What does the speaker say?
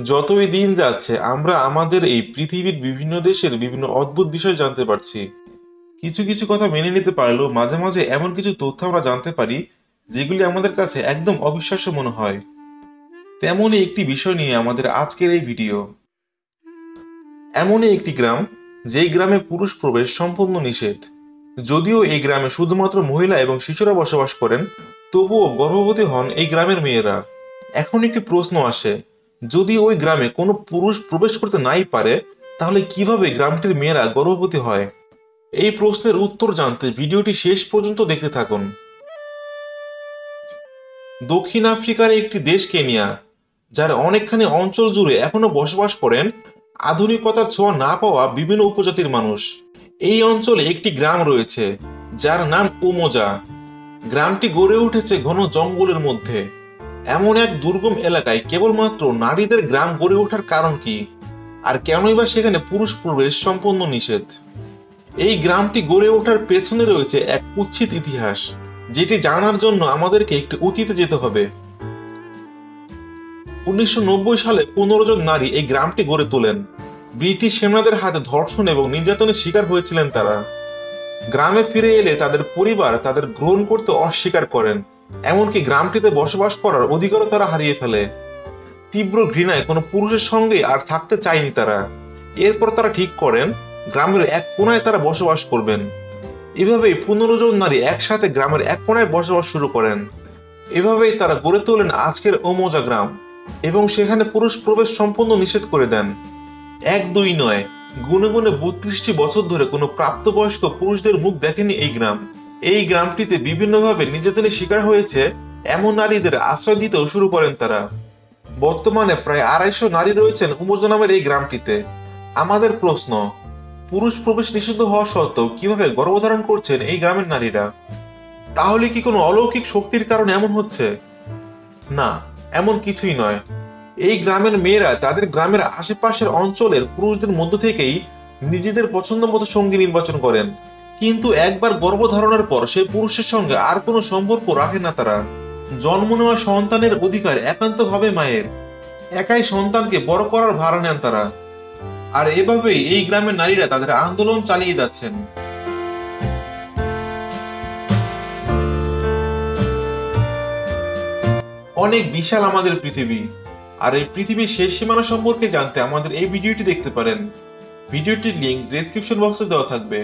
যতই দিন যাচ্ছে আমরা আমাদের এই পৃথিবীর বিভিন্ন দেশের বিভিন্ন অদ্ভুত বিষয় জানতে পারছি। কিছু কিছু কথা মেনে নিতে পারলেও মাঝে মাঝে এমন কিছু তথ্য আমরা জানতে পারি যেগুলি আমাদের কাছে একদম অবিশ্বাস্য মনে হয়। তেমনই একটি বিষয় নিয়ে আমাদের আজকের এই ভিডিও। এমনই একটি গ্রাম, যেই গ্রামে পুরুষ প্রবেশ সম্পূর্ণ নিষেধ। যদিও এই গ্রামে শুধুমাত্র মহিলা এবং শিশুরা বসবাস করেন, তবুও গর্ভবতী হন এই গ্রামের মেয়েরা। এখন একটি প্রশ্ন আসে, যদি ওই গ্রামে কোনো পুরুষ প্রবেশ করতে নাই পারে, তাহলে কিভাবে গ্রামটির মেয়েরা গর্ভবতী হয়? এই প্রশ্নের উত্তর জানতে ভিডিওটি শেষ পর্যন্ত দেখতে থাকুন। দক্ষিণ আফ্রিকার একটি দেশ কেনিয়া, যার অনেকখানি অঞ্চল জুড়ে এখনো বসবাস করেন আধুনিকতার ছোঁয়া না পাওয়া বিভিন্ন উপজাতির মানুষ। এই অঞ্চলে একটি গ্রাম রয়েছে যার নাম উমোজা। গ্রামটি গড়ে উঠেছে ঘন জঙ্গলের মধ্যে, এমন এক দুর্গম এলাকায় কেবলমাত্র নারীদের গ্রাম গড়ে ওঠার কারণ কি, আর কেনই বা সেখানে পুরুষ প্রবেশ সম্পূর্ণ নিষেধ? এই গ্রামটি গড়ে ওঠার পেছনে রয়েছে এক কুৎসিত ইতিহাস, যেটি জানার জন্য আমাদেরকে একটু অতীতে যেতে হবে। 1990 সালে 15 জন নারী এই গ্রামটি গড়ে তোলেন। ব্রিটিশ সেনাদের হাতে ধর্ষণ এবং নির্যাতনের শিকার হয়েছিলেন তারা। গ্রামে ফিরে এলে তাদের পরিবার তাদের গ্রহণ করতে অস্বীকার করেন, এমনকি গ্রামটিতে বসবাস করার অধিকারও তারা হারিয়ে ফেলে। তীব্র ঘৃণায় কোনো পুরুষের সঙ্গে আর থাকতে চায়নি তারা। এরপর তারা ঠিক করেন গ্রামের এক কোণায় তারা বসবাস করবেন। এভাবেই 15 জন নারী একসাথে গ্রামের এক কোণায় বসবাস শুরু করেন। এভাবেই তারা গড়ে তোলেন আজকের ওমোজা গ্রাম, এবং সেখানে পুরুষ প্রবেশ সম্পূর্ণ নিষেধ করে দেন। এক দুই নয়, গুনে গুনে 32টি বছর ধরে কোনো প্রাপ্তবয়স্ক পুরুষদের মুখ দেখেনি এই গ্রাম। এই গ্রামটিতে বিভিন্নভাবে নির্যাতনের শিকার হয়েছে এমন নারীদের আশ্রয় দিতেও শুরু করেন তারা। বর্তমানে প্রায় 250 নারী রয়েছেন উমোজা নামের এই গ্রামটিতে। আমাদের প্রশ্ন, পুরুষ প্রবেশ নিষিদ্ধ হওয়া সত্ত্বেও কিভাবে গর্ভধারণ করছেন এই গ্রামের নারীরা? তাহলে কি কোনো অলৌকিক শক্তির কারণে এমন হচ্ছে? না, এমন কিছুই নয়। এই গ্রামের মেয়েরা তাদের গ্রামের আশেপাশের অঞ্চলের পুরুষদের মধ্য থেকেই নিজেদের পছন্দ মতো সঙ্গী নির্বাচন করেন, কিন্তু একবার গর্ভধারণের পর সেই পুরুষের সঙ্গে আর কোনো সম্পর্ক রাখে না তারা। জন্ম নেওয়া সন্তানের অধিকার একান্তভাবে মায়ের। একাই সন্তানকে বড় করার ভাড়া নেন তারা। আর এভাবেই এই গ্রামের নারীরা তাদের আন্দোলন চালিয়ে যাচ্ছেন। অনেক বিশাল আমাদের পৃথিবী, আর এই পৃথিবীর শেষ সীমানা সম্পর্কে জানতে আমাদের এই ভিডিওটি দেখতে পারেন। ভিডিওটির লিংক ডেসক্রিপশন বক্সে দেওয়া থাকবে।